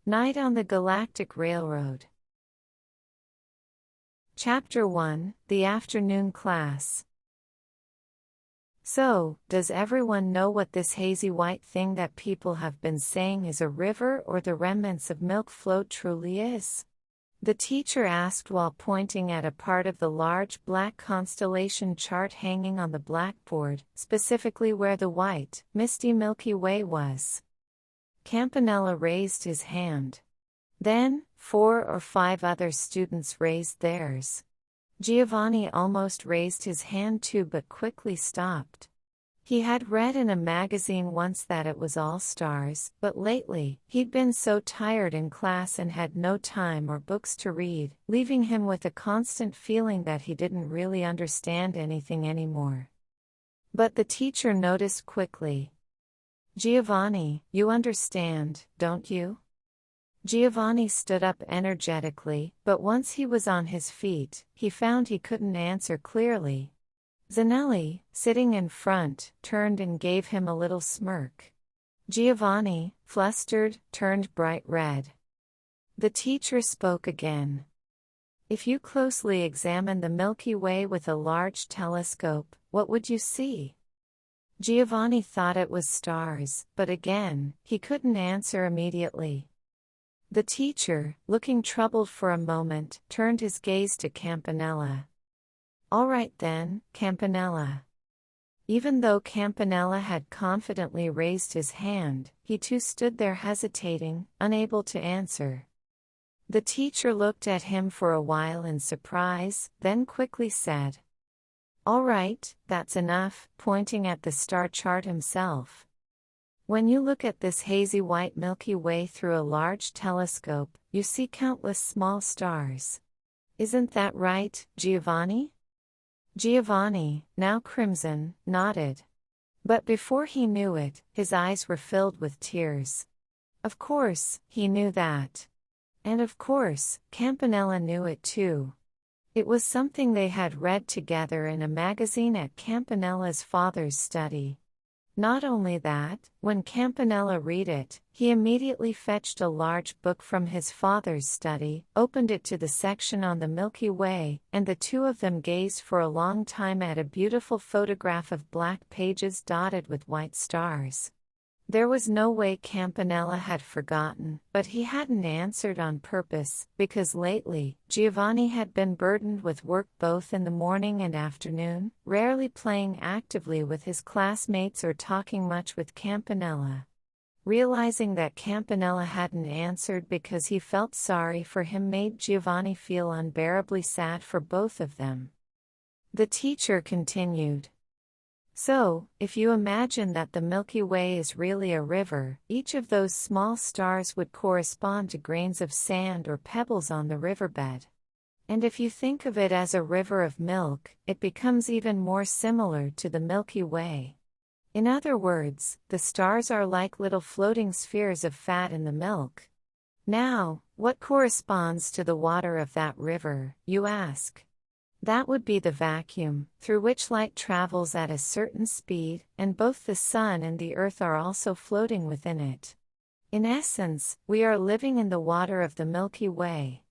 Night on the Galactic Railroad. Chapter 1, The Afternoon Class. So, does everyone know what this hazy white thing that people have been saying is a river or the remnants of milk float truly is? The teacher asked while pointing at a part of the large black constellation chart hanging on the blackboard, specifically where the white, misty Milky Way was. Campanella raised his hand. Then, 4 or 5 other students raised theirs. Giovanni almost raised his hand too but quickly stopped. He had read in a magazine once that it was all stars, but lately, he'd been so tired in class and had no time or books to read, leaving him with a constant feeling that he didn't really understand anything anymore. But the teacher noticed quickly. "Giovanni, you understand, don't you?" Giovanni stood up energetically, but once he was on his feet, he found he couldn't answer clearly. Zanelli, sitting in front, turned and gave him a little smirk. Giovanni, flustered, turned bright red. The teacher spoke again. "If you closely examine the Milky Way with a large telescope, what would you see?" Giovanni thought it was stars, but again, he couldn't answer immediately. The teacher, looking troubled for a moment, turned his gaze to Campanella. "All right then, Campanella." Even though Campanella had confidently raised his hand, he too stood there hesitating, unable to answer. The teacher looked at him for a while in surprise, then quickly said, "All right, that's enough," pointing at the star chart himself. "When you look at this hazy white Milky Way through a large telescope, you see countless small stars. Isn't that right, Giovanni?" Giovanni, now crimson, nodded. But before he knew it, his eyes were filled with tears. Of course, he knew that. And of course, Campanella knew it too. It was something they had read together in a magazine at Campanella's father's study. Not only that, when Campanella read it, he immediately fetched a large book from his father's study, opened it to the section on the Milky Way, and the two of them gazed for a long time at a beautiful photograph of black pages dotted with white stars. There was no way Campanella had forgotten, but he hadn't answered on purpose, because lately, Giovanni had been burdened with work both in the morning and afternoon, rarely playing actively with his classmates or talking much with Campanella. Realizing that Campanella hadn't answered because he felt sorry for him made Giovanni feel unbearably sad for both of them. The teacher continued. "So, if you imagine that the Milky Way is really a river, each of those small stars would correspond to grains of sand or pebbles on the riverbed. And if you think of it as a river of milk, it becomes even more similar to the Milky Way. In other words, the stars are like little floating spheres of fat in the milk. Now, what corresponds to the water of that river, you ask? That would be the vacuum, through which light travels at a certain speed, and both the sun and the earth are also floating within it. In essence, we are living in the water of the Milky Way.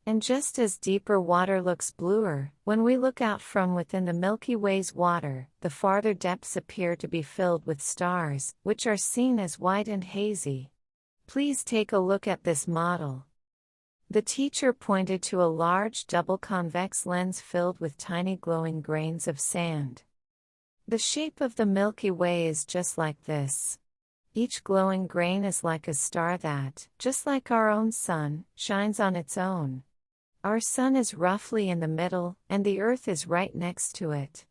And just as deeper water looks bluer, when we look out from within the Milky Way's water, the farther depths appear to be filled with stars, which are seen as white and hazy. Please take a look at this model." The teacher pointed to a large double-convex lens filled with tiny glowing grains of sand. "The shape of the Milky Way is just like this. Each glowing grain is like a star that, just like our own sun, shines on its own. Our sun is roughly in the middle, and the earth is right next to it.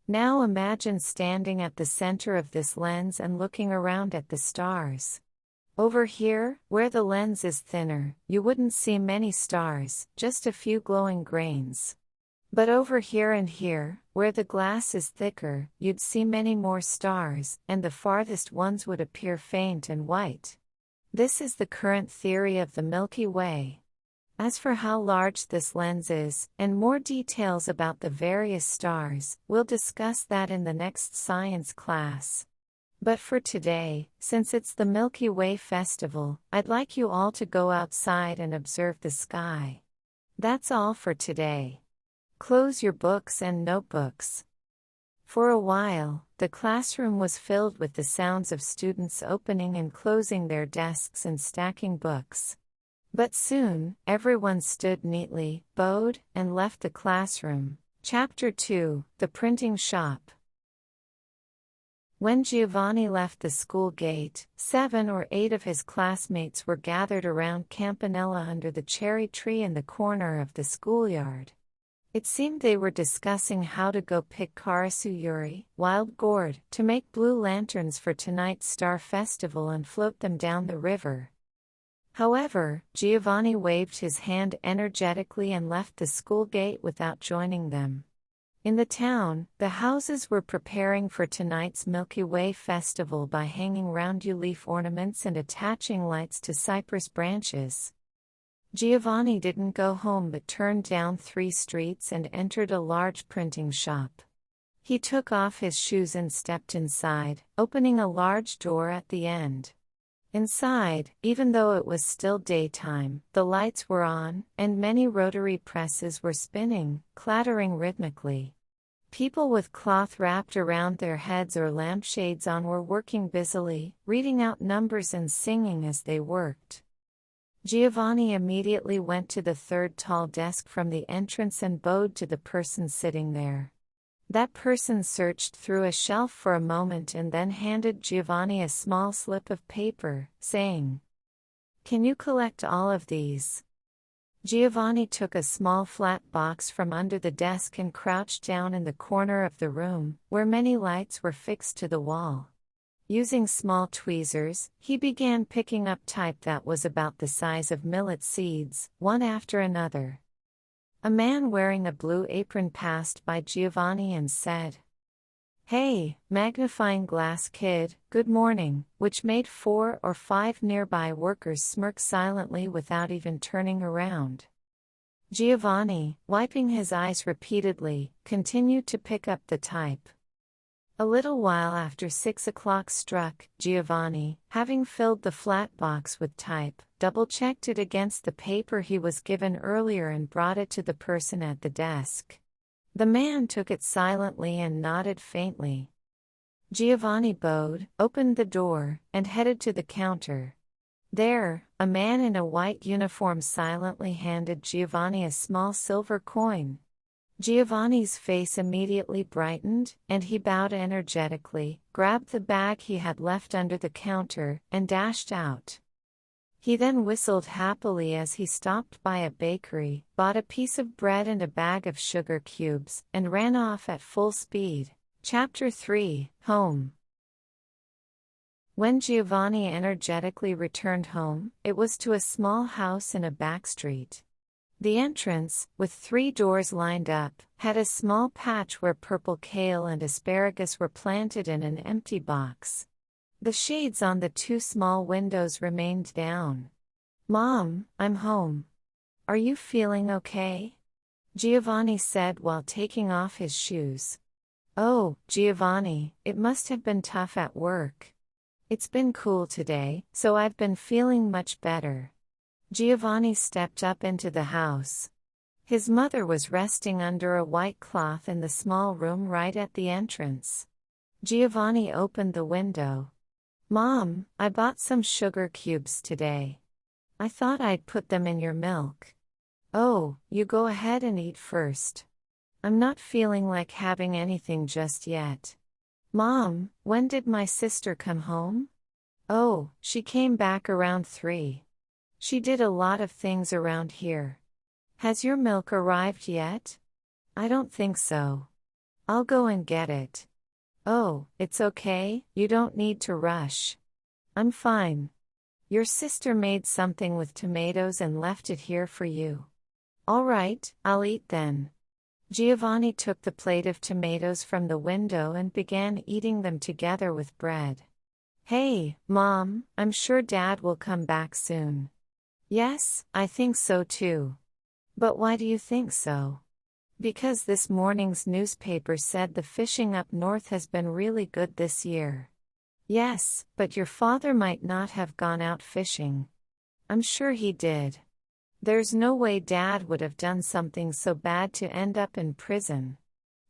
Now imagine standing at the center of this lens and looking around at the stars. Over here, where the lens is thinner, you wouldn't see many stars, just a few glowing grains. But over here and here, where the glass is thicker, you'd see many more stars, and the farthest ones would appear faint and white. This is the current theory of the Milky Way. As for how large this lens is, and more details about the various stars, we'll discuss that in the next science class. But for today, since it's the Milky Way festival, I'd like you all to go outside and observe the sky. That's all for today. Close your books and notebooks. For a while, the classroom was filled with the sounds of students opening and closing their desks and stacking books. But soon, everyone stood neatly, bowed, and left the classroom. Chapter 2: The Printing Shop. When Giovanni left the school gate, 7 or 8 of his classmates were gathered around Campanella under the cherry tree in the corner of the schoolyard. It seemed they were discussing how to go pick karasuyuri, wild gourd, to make blue lanterns for tonight's Star Festival and float them down the river. However, Giovanni waved his hand energetically and left the school gate without joining them. In the town, the houses were preparing for tonight's Milky Way festival by hanging round-you leaf ornaments and attaching lights to cypress branches. Giovanni didn't go home but turned down 3 streets and entered a large printing shop. He took off his shoes and stepped inside, opening a large door at the end. Inside, even though it was still daytime, the lights were on, and many rotary presses were spinning, clattering rhythmically. People with cloth wrapped around their heads or lampshades on were working busily, reading out numbers and singing as they worked. Giovanni immediately went to the third tall desk from the entrance and bowed to the person sitting there. That person searched through a shelf for a moment and then handed Giovanni a small slip of paper, saying, "Can you collect all of these?" Giovanni took a small flat box from under the desk and crouched down in the corner of the room, where many lights were fixed to the wall. Using small tweezers, he began picking up type that was about the size of millet seeds, one after another. A man wearing a blue apron passed by Giovanni and said, "Hey, magnifying glass kid, good morning," which made 4 or 5 nearby workers smirk silently without even turning around. Giovanni, wiping his eyes repeatedly, continued to pick up the type. A little while after 6 o'clock struck, Giovanni, having filled the flat box with type, double-checked it against the paper he was given earlier and brought it to the person at the desk. The man took it silently and nodded faintly. Giovanni bowed, opened the door, and headed to the counter. There, a man in a white uniform silently handed Giovanni a small silver coin. Giovanni's face immediately brightened, and he bowed energetically, grabbed the bag he had left under the counter, and dashed out. He then whistled happily as he stopped by a bakery, bought a piece of bread and a bag of sugar cubes, and ran off at full speed. Chapter 3: Home. When Giovanni energetically returned home, it was to a small house in a back street. The entrance, with 3 doors lined up, had a small patch where purple kale and asparagus were planted in an empty box. The shades on the 2 small windows remained down. "Mom, I'm home. Are you feeling okay?" Giovanni said while taking off his shoes. "Oh, Giovanni, it must have been tough at work. It's been cool today, so I've been feeling much better." Giovanni stepped up into the house. His mother was resting under a white cloth in the small room right at the entrance. Giovanni opened the window. "Mom, I bought some sugar cubes today. I thought I'd put them in your milk." "Oh, you go ahead and eat first. I'm not feeling like having anything just yet." "Mom, when did my sister come home?" "Oh, she came back around 3. She did a lot of things around here." "Has your milk arrived yet?" "I don't think so. I'll go and get it." "Oh, it's okay, you don't need to rush. I'm fine. Your sister made something with tomatoes and left it here for you." "All right, I'll eat then." Giovanni took the plate of tomatoes from the window and began eating them together with bread. "Hey, Mom, I'm sure Dad will come back soon." "Yes, I think so too." "But why do you think so?" "Because this morning's newspaper said the fishing up north has been really good this year." Yes, but your father might not have gone out fishing. I'm sure he did. There's no way Dad would have done something so bad to end up in prison.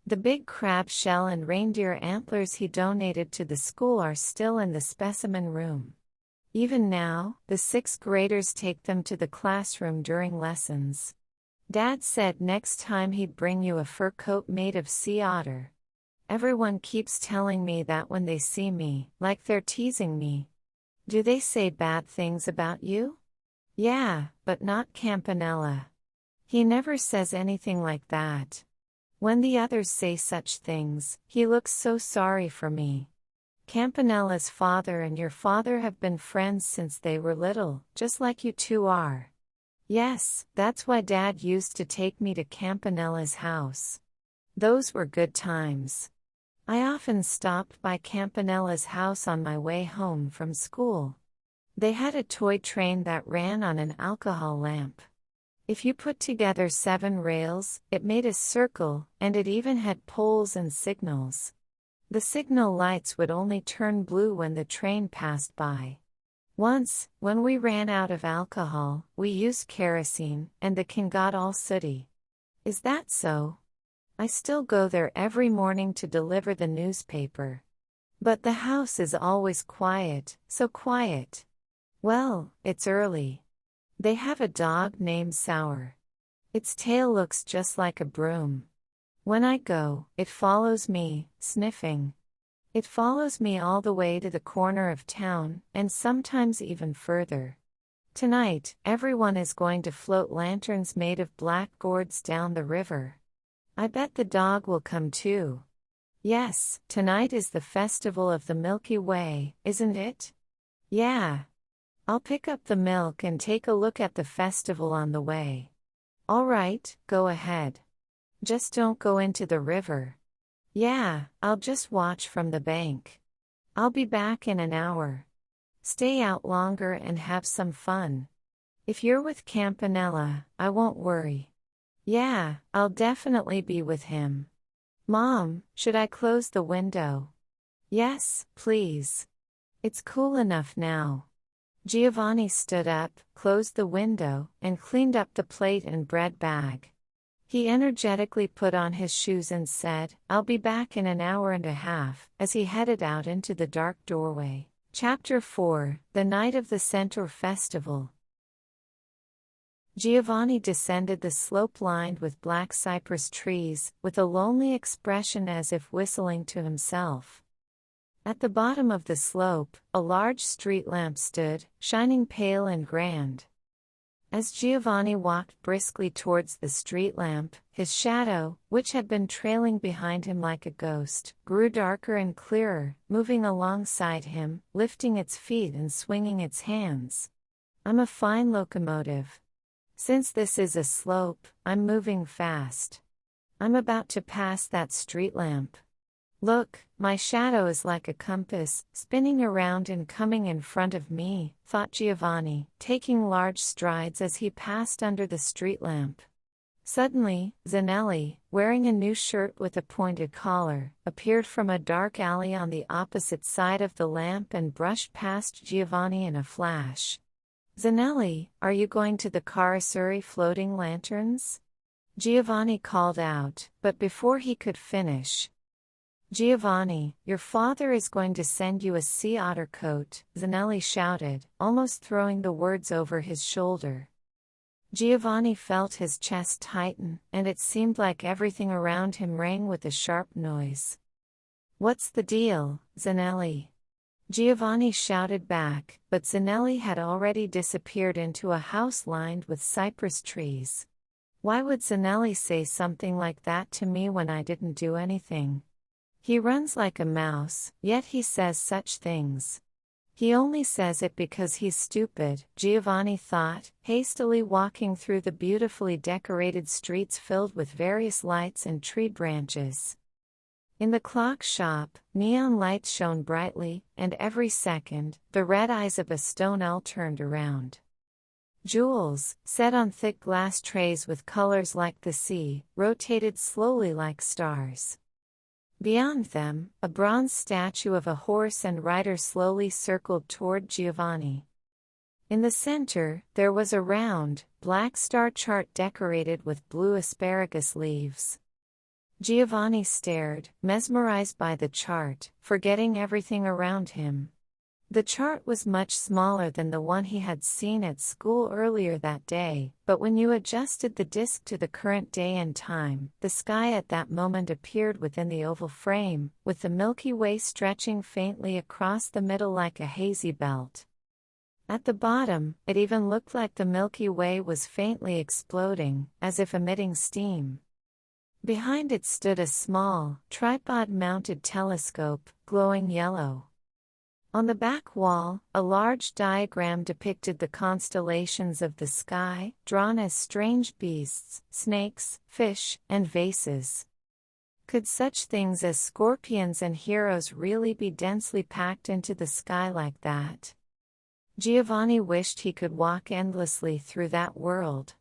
The big crab shell and reindeer antlers he donated to the school are still in the specimen room. Even now, the sixth graders take them to the classroom during lessons. Dad said next time he'd bring you a fur coat made of sea otter. Everyone keeps telling me that when they see me, like they're teasing me. Do they say bad things about you? Yeah, but not Campanella. He never says anything like that. When the others say such things, he looks so sorry for me. Campanella's father and your father have been friends since they were little, just like you two are. Yes, that's why Dad used to take me to Campanella's house. Those were good times. I often stopped by Campanella's house on my way home from school. They had a toy train that ran on an alcohol lamp. If you put together 7 rails, it made a circle, and it even had poles and signals. The signal lights would only turn blue when the train passed by. Once, when we ran out of alcohol, we used kerosene, and the can got all sooty. Is that so? I still go there every morning to deliver the newspaper. But the house is always quiet, so quiet. Well, it's early. They have a dog named Sour. Its tail looks just like a broom. When I go, it follows me, sniffing. It follows me all the way to the corner of town, and sometimes even further. Tonight, everyone is going to float lanterns made of black gourds down the river. I bet the dog will come too. Yes, tonight is the festival of the Milky Way, isn't it? Yeah. I'll pick up the milk and take a look at the festival on the way. All right, go ahead. Just don't go into the river. Yeah, I'll just watch from the bank. I'll be back in an hour. Stay out longer and have some fun. If you're with Campanella, I won't worry. Yeah, I'll definitely be with him. Mom, should I close the window? Yes, please. It's cool enough now. Giovanni stood up, closed the window, and cleaned up the plate and bread bag. He energetically put on his shoes and said, "I'll be back in an hour and a half," as he headed out into the dark doorway. Chapter 4, The Night of the Centaur Festival. Giovanni descended the slope lined with black cypress trees, with a lonely expression as if whistling to himself. At the bottom of the slope, a large street lamp stood, shining pale and grand. As Giovanni walked briskly towards the street lamp, his shadow, which had been trailing behind him like a ghost, grew darker and clearer, moving alongside him, lifting its feet and swinging its hands. I'm a fine locomotive. Since this is a slope, I'm moving fast. I'm about to pass that street lamp. Look, my shadow is like a compass, spinning around and coming in front of me, thought Giovanni, taking large strides as he passed under the street lamp. Suddenly, Zanelli, wearing a new shirt with a pointed collar, appeared from a dark alley on the opposite side of the lamp and brushed past Giovanni in a flash. Zanelli, are you going to the Carasuri floating lanterns? Giovanni called out, but before he could finish, Giovanni, your father is going to send you a sea otter coat, Zanelli shouted, almost throwing the words over his shoulder. Giovanni felt his chest tighten, and it seemed like everything around him rang with a sharp noise. What's the deal, Zanelli? Giovanni shouted back, but Zanelli had already disappeared into a house lined with cypress trees. Why would Zanelli say something like that to me when I didn't do anything? He runs like a mouse, yet he says such things. He only says it because he's stupid, Giovanni thought, hastily walking through the beautifully decorated streets filled with various lights and tree branches. In the clock shop, neon lights shone brightly, and every second, the red eyes of a stone owl turned around. Jewels, set on thick glass trays with colors like the sea, rotated slowly like stars. Beyond them, a bronze statue of a horse and rider slowly circled toward Giovanni. In the center, there was a round, black star chart decorated with blue asparagus leaves. Giovanni stared, mesmerized by the chart, forgetting everything around him. The chart was much smaller than the one he had seen at school earlier that day, but when you adjusted the disk to the current day and time, the sky at that moment appeared within the oval frame, with the Milky Way stretching faintly across the middle like a hazy belt. At the bottom, it even looked like the Milky Way was faintly exploding, as if emitting steam. Behind it stood a small, tripod-mounted telescope, glowing yellow. On the back wall, a large diagram depicted the constellations of the sky, drawn as strange beasts, snakes, fish, and vases. Could such things as scorpions and heroes really be densely packed into the sky like that? Giovanni wished he could walk endlessly through that world.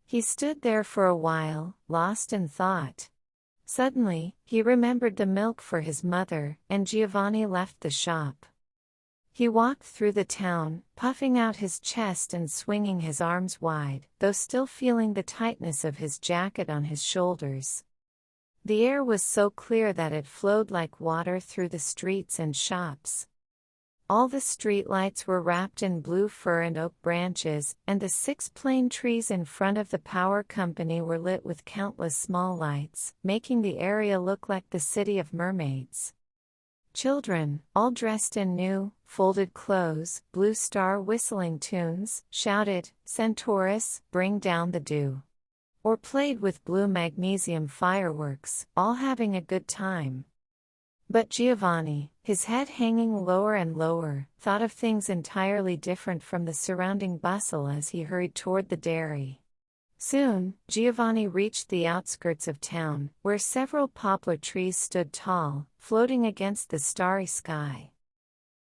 He stood there for a while, lost in thought. Suddenly, he remembered the milk for his mother, and Giovanni left the shop. He walked through the town, puffing out his chest and swinging his arms wide, though still feeling the tightness of his jacket on his shoulders. The air was so clear that it flowed like water through the streets and shops. All the streetlights were wrapped in blue fir and oak branches, and the 6 plane trees in front of the power company were lit with countless small lights, making the area look like the city of mermaids. Children, all dressed in new, folded clothes, Blue Star whistling tunes, shouted, "Centaurus, bring down the dew," or played with blue magnesium fireworks, all having a good time. But Giovanni, his head hanging lower and lower, thought of things entirely different from the surrounding bustle as he hurried toward the dairy. Soon, Giovanni reached the outskirts of town, where several poplar trees stood tall, floating against the starry sky.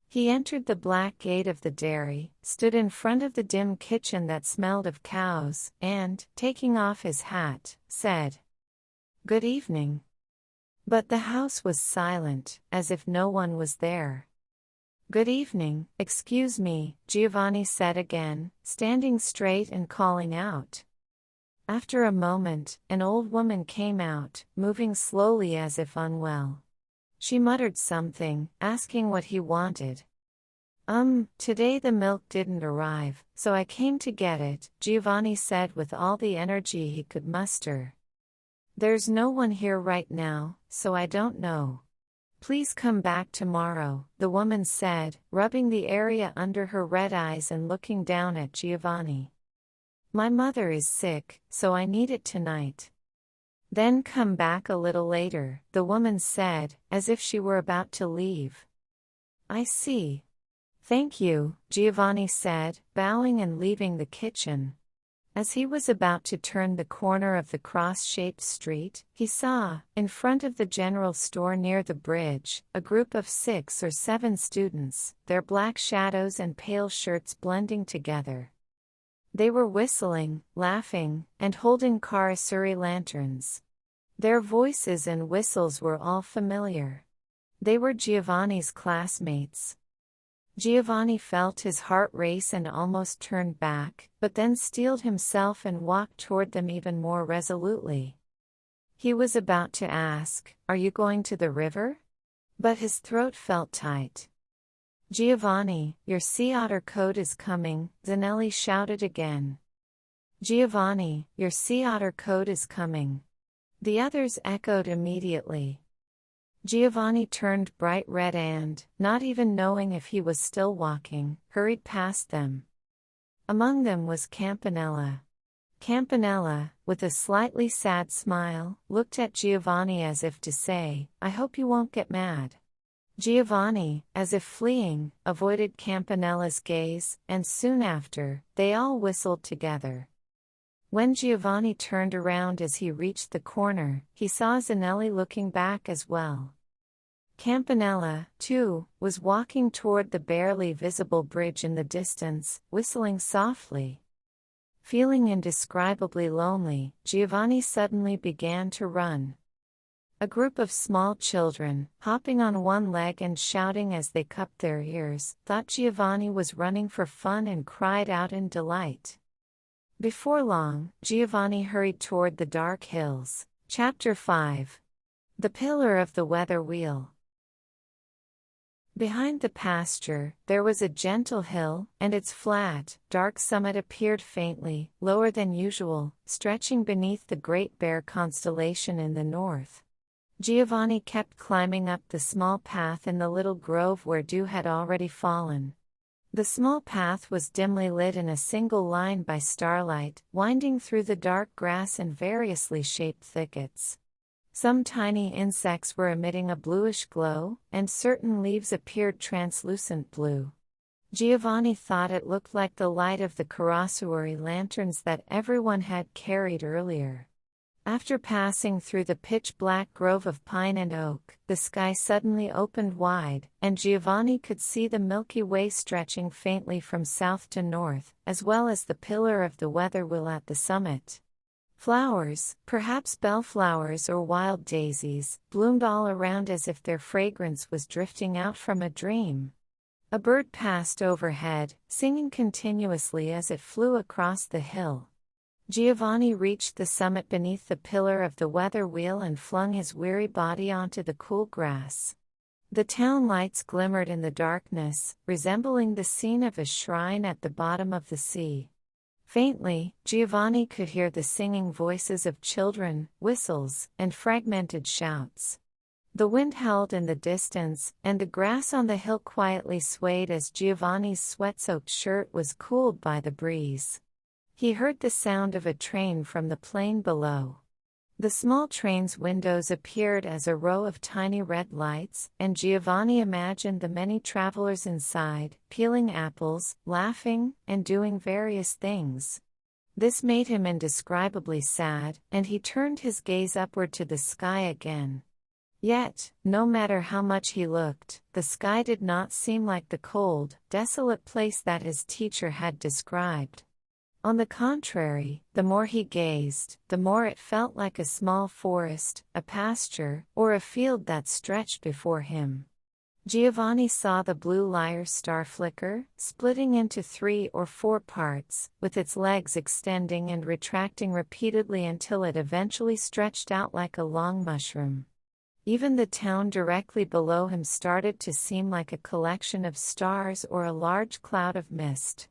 He entered the black gate of the dairy, stood in front of the dim kitchen that smelled of cows, and, taking off his hat, said, "Good evening." But the house was silent, as if no one was there. "Good evening, excuse me," Giovanni said again, standing straight and calling out. After a moment, an old woman came out, moving slowly as if unwell. She muttered something, asking what he wanted. Today the milk didn't arrive, so I came to get it," Giovanni said with all the energy he could muster. "There's no one here right now, so I don't know. Please come back tomorrow," the woman said, rubbing the area under her red eyes and looking down at Giovanni. "My mother is sick, so I need it tonight." "Then come back a little later," the woman said, as if she were about to leave. "I see. Thank you," Giovanni said, bowing and leaving the kitchen. As he was about to turn the corner of the cross-shaped street, he saw, in front of the general store near the bridge, a group of 6 or 7 students, their black shadows and pale shirts blending together. They were whistling, laughing, and holding karasuri lanterns. Their voices and whistles were all familiar. They were Giovanni's classmates. Giovanni felt his heart race and almost turned back, but then steeled himself and walked toward them even more resolutely. He was about to ask, "Are you going to the river?" But his throat felt tight. "Giovanni, your sea otter coat is coming," Zanelli shouted again. "Giovanni, your sea otter coat is coming." The others echoed immediately. Giovanni turned bright red and, not even knowing if he was still walking, hurried past them. Among them was Campanella. Campanella, with a slightly sad smile, looked at Giovanni as if to say, "I hope you won't get mad." Giovanni, as if fleeing, avoided Campanella's gaze, and soon after, they all whistled together. When Giovanni turned around as he reached the corner, he saw Zanelli looking back as well. Campanella, too, was walking toward the barely visible bridge in the distance, whistling softly. Feeling indescribably lonely, Giovanni suddenly began to run. A group of small children, hopping on one leg and shouting as they cupped their ears, thought Giovanni was running for fun and cried out in delight. Before long, Giovanni hurried toward the dark hills. Chapter 5. The Pillar of the Weather Wheel. Behind the pasture, there was a gentle hill, and its flat, dark summit appeared faintly, lower than usual, stretching beneath the Great Bear constellation in the north. Giovanni kept climbing up the small path in the little grove where dew had already fallen. The small path was dimly lit in a single line by starlight, winding through the dark grass and variously shaped thickets. Some tiny insects were emitting a bluish glow, and certain leaves appeared translucent blue. Giovanni thought it looked like the light of the carrosserie lanterns that everyone had carried earlier. After passing through the pitch-black grove of pine and oak, the sky suddenly opened wide, and Giovanni could see the Milky Way stretching faintly from south to north, as well as the pillar of the weather wheel at the summit. Flowers, perhaps bellflowers or wild daisies, bloomed all around as if their fragrance was drifting out from a dream. A bird passed overhead, singing continuously as it flew across the hill. Giovanni reached the summit beneath the pillar of the weather wheel and flung his weary body onto the cool grass. The town lights glimmered in the darkness, resembling the scene of a shrine at the bottom of the sea. Faintly, Giovanni could hear the singing voices of children, whistles, and fragmented shouts. The wind howled in the distance, and the grass on the hill quietly swayed as Giovanni's sweat-soaked shirt was cooled by the breeze. He heard the sound of a train from the plain below. The small train's windows appeared as a row of tiny red lights, and Giovanni imagined the many travelers inside, peeling apples, laughing, and doing various things. This made him indescribably sad, and he turned his gaze upward to the sky again. Yet, no matter how much he looked, the sky did not seem like the cold, desolate place that his teacher had described. On the contrary, the more he gazed, the more it felt like a small forest, a pasture, or a field that stretched before him. Giovanni saw the blue Lyre star flicker, splitting into 3 or 4 parts, with its legs extending and retracting repeatedly until it eventually stretched out like a long mushroom. Even the town directly below him started to seem like a collection of stars or a large cloud of mist.